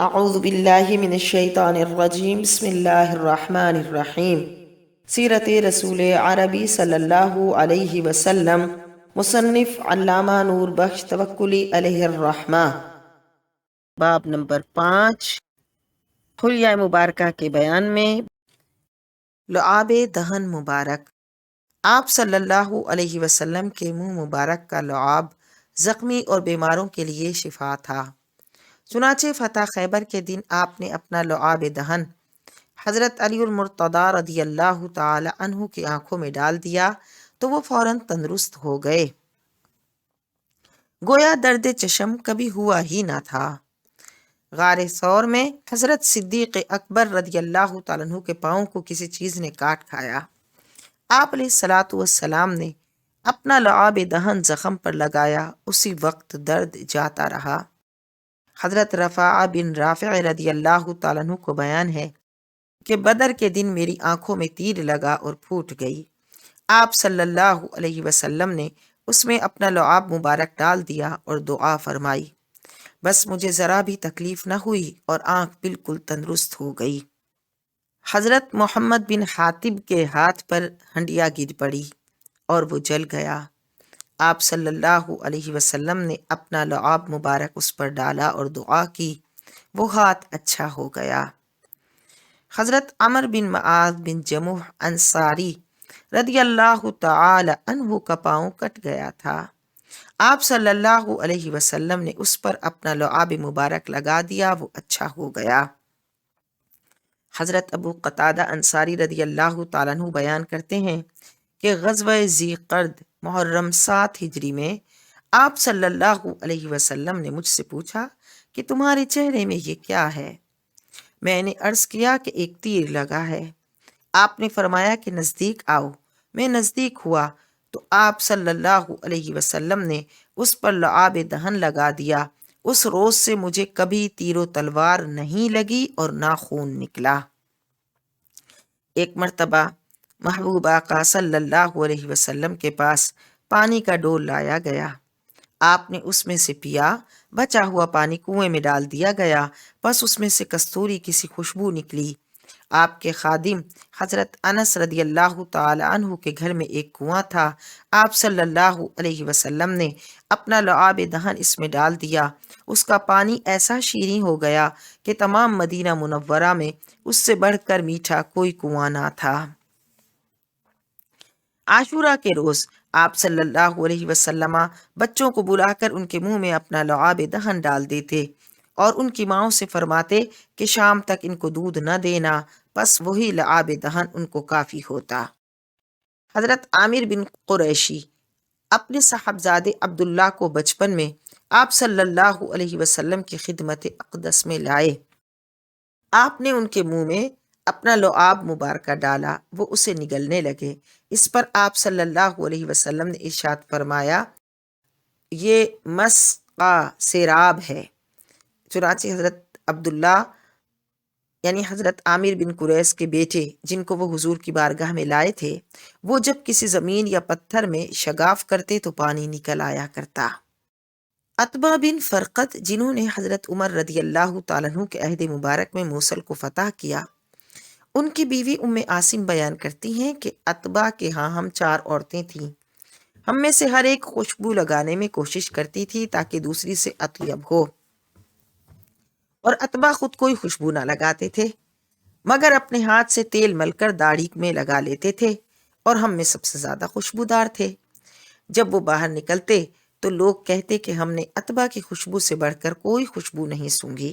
اعوذ باللہ من الشیطان الرجیم، بسم اللہ الرحمن الرحیم۔ سیرت رسول عربی صلی اللہ علیہ وسلم، مصنف علامہ نور بخش توکلی علیہ الرحمہ۔ باب نمبر 5، خلیہ مبارکہ کے بیان میں۔ لعاب دہن مبارک۔ آپ صلی اللہ علیہ وسلم کے منہ مبارک کا لعاب زخمی اور بیماروں کے لیے شفا تھا۔ چنانچہ فتح خیبر کے دن آپ نے اپنا لعاب دہن حضرت علی المرتضیٰ رضی اللہ تعالی عنہ کی آنکھوں میں ڈال دیا تو وہ فوراً تندرست ہو گئے، گویا درد چشم کبھی ہوا ہی نہ تھا۔ غار ثور میں حضرت صدیق اکبر رضی اللہ تعالیٰ عنہ کے پاؤں کو کسی چیز نے کاٹ کھایا۔ آپ علیہ الصلاۃ والسلام نے اپنا لعاب دہن زخم پر لگایا، اسی وقت درد جاتا رہا۔ حضرت رفاعہ بن رافع رضی اللہ تعالیٰ عنہ کو بیان ہے کہ بدر کے دن میری آنکھوں میں تیر لگا اور پھوٹ گئی۔ آپ صلی اللہ علیہ وسلم نے اس میں اپنا لعاب مبارک ڈال دیا اور دعا فرمائی، بس مجھے ذرا بھی تکلیف نہ ہوئی اور آنکھ بالکل تندرست ہو گئی۔ حضرت محمد بن حاتب کے ہاتھ پر ہنڈیا گر پڑی اور وہ جل گیا۔ آپ صلی اللہ علیہ وسلم نے اپنا لعاب مبارک اس پر ڈالا اور دعا کی، وہ ہاتھ اچھا ہو گیا۔ حضرت عمر بن معاذ بن جموح انصاری رضی اللہ تعالی عنہ کا پاؤں کٹ گیا تھا۔ آپ صلی اللہ علیہ وسلم نے اس پر اپنا لعاب مبارک لگا دیا، وہ اچھا ہو گیا۔ حضرت ابو قتادہ انصاری رضی اللہ تعالیٰ عنہ بیان کرتے ہیں کہ غزوہ ذی قرد محرم 7 ہجری میں آپ صلی اللہ علیہ وسلم نے مجھ سے پوچھا کہ تمہارے چہرے میں یہ کیا ہے؟ میں نے عرض کیا کہ ایک تیر لگا ہے۔ آپ نے فرمایا کہ نزدیک آؤ۔ میں نزدیک ہوا تو آپ صلی اللہ علیہ وسلم نے اس پر لعاب دہن لگا دیا۔ اس روز سے مجھے کبھی تیر و تلوار نہیں لگی اور نہ خون نکلا۔ ایک مرتبہ محبوب آقا صلی اللہ علیہ وسلم کے پاس پانی کا ڈول لایا گیا۔ آپ نے اس میں سے پیا، بچا ہوا پانی کنویں میں ڈال دیا گیا، بس اس میں سے کستوری کی سی خوشبو نکلی۔ آپ کے خادم حضرت انس رضی اللہ تعالی عنہ کے گھر میں ایک کنواں تھا۔ آپ صلی اللہ علیہ وسلم نے اپنا لعاب دہن اس میں ڈال دیا، اس کا پانی ایسا شیریں ہو گیا کہ تمام مدینہ منورہ میں اس سے بڑھ کر میٹھا کوئی کنواں نہ تھا۔ عاشورہ کے روز آپ صلی اللہ علیہ وسلم بچوں کو بلا کر ان کے منہ میں اپنا لعاب دہن ڈال دیتے اور ان کی ماؤں سے فرماتے کہ شام تک ان کو دودھ نہ دینا، بس وہی لعاب دہن ان کو کافی ہوتا۔ حضرت عامر بن قریشی اپنے صاحبزادے عبداللہ کو بچپن میں آپ صلی اللہ علیہ وسلم کی خدمت اقدس میں لائے۔ آپ نے ان کے منہ میں اپنا لعاب مبارکہ ڈالا، وہ اسے نگلنے لگے۔ اس پر آپ صلی اللہ علیہ وسلم نے ارشاد فرمایا، یہ مسقا سیراب ہے۔ چنانچہ حضرت عبداللہ یعنی حضرت عامر بن قریش کے بیٹے جن کو وہ حضور کی بارگاہ میں لائے تھے، وہ جب کسی زمین یا پتھر میں شگاف کرتے تو پانی نکل آیا کرتا۔ عتبہ بن فرقد جنہوں نے حضرت عمر رضی اللہ تعالیٰ عنہ کے عہد مبارک میں موصل کو فتح کیا، ان کی بیوی ام عاصم بیان کرتی ہیں کہ عتبہ کے ہاں ہم 4 عورتیں تھیں۔ ہم میں سے ہر ایک خوشبو لگانے میں کوشش کرتی تھی تاکہ دوسری سے اطیب ہو، اور عتبہ خود کوئی خوشبو نہ لگاتے تھے مگر اپنے ہاتھ سے تیل مل کر داڑھی میں لگا لیتے تھے، اور ہم میں سب سے زیادہ خوشبودار تھے۔ جب وہ باہر نکلتے تو لوگ کہتے کہ ہم نے عتبہ کی خوشبو سے بڑھ کر کوئی خوشبو نہیں سونگھی۔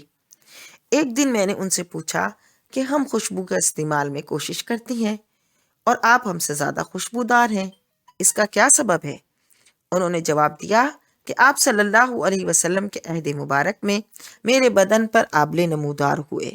ایک دن میں نے ان سے پوچھا کہ ہم خوشبو کا استعمال میں کوشش کرتی ہیں اور آپ ہم سے زیادہ خوشبودار ہیں، اس کا کیا سبب ہے؟ انہوں نے جواب دیا کہ آپ صلی اللہ علیہ وسلم کے عہد مبارک میں میرے بدن پر آبلے نمودار ہوئے۔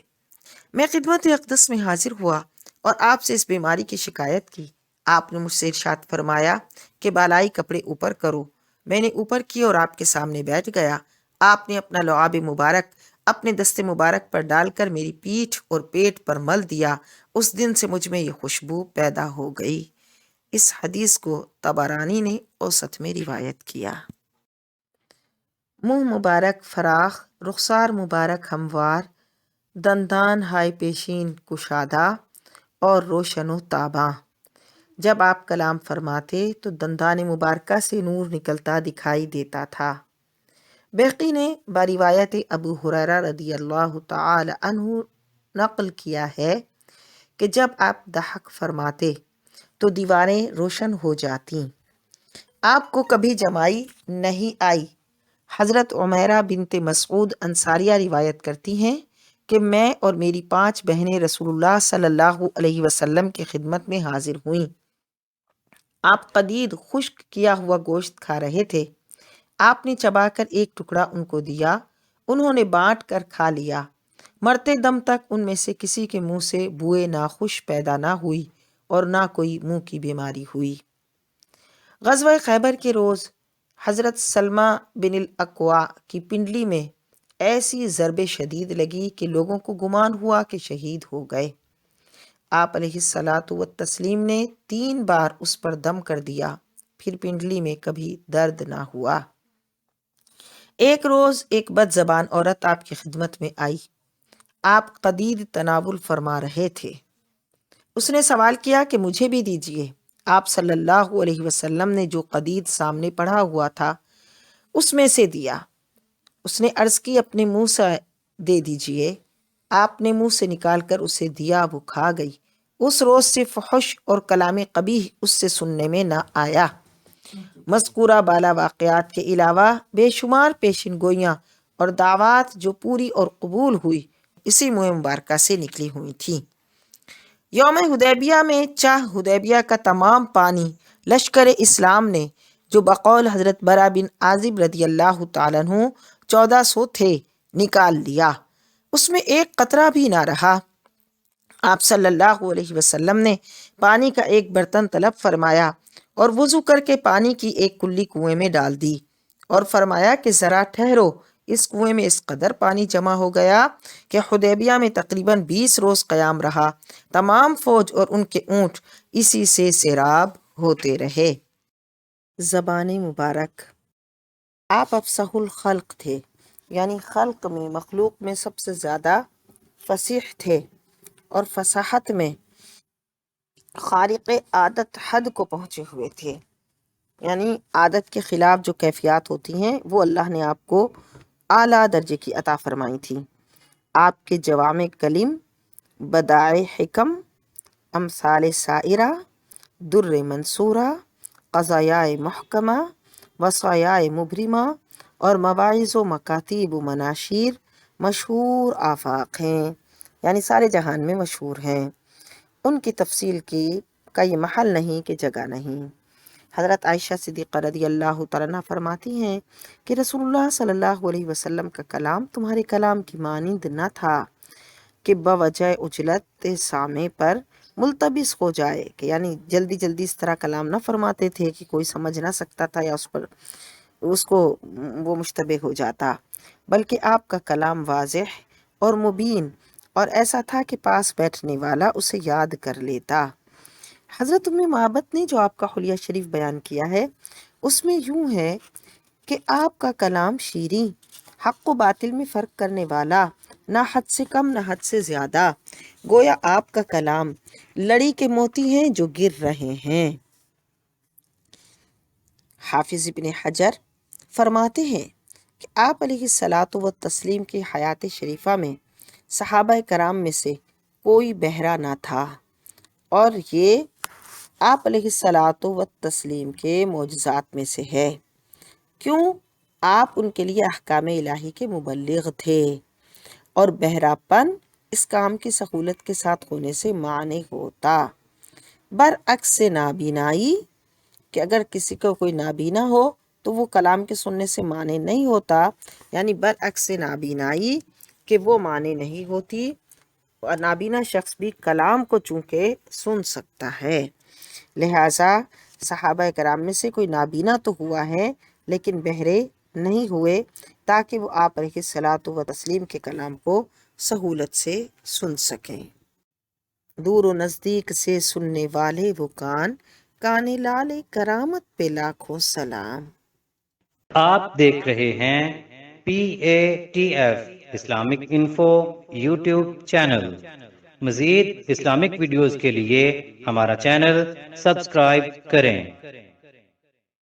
میں خدمت اقدس میں حاضر ہوا اور آپ سے اس بیماری کی شکایت کی۔ آپ نے مجھ سے ارشاد فرمایا کہ بالائی کپڑے اوپر کرو۔ میں نے اوپر کی اور آپ کے سامنے بیٹھ گیا۔ آپ نے اپنا لعاب مبارک اپنے دست مبارک پر ڈال کر میری پیٹھ اور پیٹ پر مل دیا۔ اس دن سے مجھ میں یہ خوشبو پیدا ہو گئی۔ اس حدیث کو طبرانی نے اوسط میں روایت کیا۔ منہ مبارک فراخ، رخسار مبارک ہموار، دندان ہائے پیشین کشادہ اور روشن و تاباں۔ جب آپ کلام فرماتے تو دندان مبارکہ سے نور نکلتا دکھائی دیتا تھا۔ بیہقی نے بروایت ابو ہریرہ رضی اللہ تعالی عنہ نقل کیا ہے کہ جب آپ ضحک فرماتے تو دیواریں روشن ہو جاتی۔ آپ کو کبھی جمائی نہیں آئی۔ حضرت عمیرہ بنت مسعود انصاریہ روایت کرتی ہیں کہ میں اور میری 5 بہنیں رسول اللہ صلی اللہ علیہ وسلم کی خدمت میں حاضر ہوئیں۔ آپ قدید خشک کیا ہوا گوشت کھا رہے تھے۔ آپ نے چبا کر ایک ٹکڑا ان کو دیا، انہوں نے بانٹ کر کھا لیا۔ مرتے دم تک ان میں سے کسی کے منہ سے بوئے ناخوش پیدا نہ ہوئی اور نہ کوئی منہ کی بیماری ہوئی۔ غزوہ خیبر کے روز حضرت سلمہ بن الاکوع کی پنڈلی میں ایسی ضرب شدید لگی کہ لوگوں کو گمان ہوا کہ شہید ہو گئے۔ آپ علیہ الصلاۃ والتسلیم نے 3 بار اس پر دم کر دیا، پھر پنڈلی میں کبھی درد نہ ہوا۔ ایک روز ایک بد زبان عورت آپ کی خدمت میں آئی۔ آپ قدید تناول فرما رہے تھے۔ اس نے سوال کیا کہ مجھے بھی دیجیے۔ آپ صلی اللہ علیہ وسلم نے جو قدید سامنے پڑھا ہوا تھا اس میں سے دیا۔ اس نے عرض کی اپنے منہ سے دے دیجیے۔ آپ نے منہ سے نکال کر اسے دیا، وہ کھا گئی۔ اس روز سے فحش اور کلام قبیح اس سے سننے میں نہ آیا۔ مذکورہ بالا واقعات کے علاوہ بے شمار پیشن گوئیاں اور دعوات جو پوری اور قبول ہوئی اسی منہ مبارکہ سے نکلی ہوئی تھیں۔ یوم حدیبیہ میں چاہ حدیبیہ کا تمام پانی لشکر اسلام نے، جو بقول حضرت برا بن عازب رضی اللہ تعالیٰ عنہ 1400 تھے، نکال لیا۔ اس میں ایک قطرہ بھی نہ رہا۔ آپ صلی اللہ علیہ وسلم نے پانی کا ایک برتن طلب فرمایا اور وضو کر کے پانی کی ایک کلی کنویں میں ڈال دی اور فرمایا کہ ذرا ٹھہرو، اس کنویں میں اس قدر پانی جمع ہو گیا کہ حدیبیہ میں تقریباً 20 روز قیام رہا۔ تمام فوج اور ان کے اونٹ اسی سے سیراب ہوتے رہے۔ زبان مبارک۔ آپ افصح الخلق تھے، یعنی خلق میں، مخلوق میں سب سے زیادہ فصیح تھے اور فصاحت میں خارق عادت حد کو پہنچے ہوئے تھے۔ یعنی عادت کے خلاف جو کیفیات ہوتی ہیں وہ اللہ نے آپ کو اعلیٰ درجے کی عطا فرمائی تھی۔ آپ کے جوامع کلم، بدائع حکم، امثال سائرہ، در منصورہ، قضایائے محکمہ، وصایائے مبرمہ اور مواعظ و مکاتیب و مناشیر مشہور آفاق ہیں، یعنی سارے جہان میں مشہور ہیں۔ ان کی تفصیل کی کئی محل نہیں کہ جگہ نہیں۔ حضرت عائشہ صدیقہ رضی اللہ تعالیٰ عنہ فرماتی ہیں کہ رسول اللہ صلی اللہ علیہ وسلم کا کلام تمہارے کلام کی مانند نہ تھا کہ بوجہ عجلت سامع پر ملتبس ہو جائے، کہ یعنی جلدی جلدی اس طرح کلام نہ فرماتے تھے کہ کوئی سمجھ نہ سکتا تھا یا اس کو وہ مشتبہ ہو جاتا، بلکہ آپ کا کلام واضح اور مبین اور ایسا تھا کہ پاس بیٹھنے والا اسے یاد کر لیتا۔ حضرت ام معبد نے جو آپ کا حلیہ شریف بیان کیا ہے اس میں یوں ہے کہ آپ کا کلام شیریں، حق و باطل میں فرق کرنے والا، نہ حد سے کم نہ حد سے زیادہ، گویا آپ کا کلام لڑی کے موتی ہیں جو گر رہے ہیں۔ حافظ ابن حجر فرماتے ہیں کہ آپ علیہ الصلاۃ والتسلیم کی حیات شریفہ میں صحابہ کرام میں سے کوئی بہرا نہ تھا، اور یہ آپ علیہ الصلاۃ والتسلیم کے معجزات میں سے ہے۔ کیوں؟ آپ ان کے لیے احکام الہی کے مبلغ تھے، اور بہراپن اس کام کی سہولت کے ساتھ ہونے سے معنی ہوتا، برعکس نابینائی کہ اگر کسی کو کوئی نابینا ہو تو وہ کلام کے سننے سے معنی نہیں ہوتا، یعنی برعکس نابینائی کہ وہ معنی نہیں ہوتی، اور نابینا شخص بھی کلام کو چونکہ سن سکتا ہے۔ لہٰذا صحابہ کرام میں سے کوئی نابینا تو ہوا ہے لیکن بہرے نہیں ہوئے، تاکہ وہ آپ علیہ الصلاۃ والتسلیم کے کلام کو سہولت سے سن سکیں۔ دور و نزدیک سے سننے والے وہ کان لال کرامت پہ لاکھوں سلام۔ آپ دیکھ رہے ہیں PATF Islamic info YouTube channel. مزید اسلامک ویڈیوز کے لیے ہمارا چینل سبسکرائب کریں۔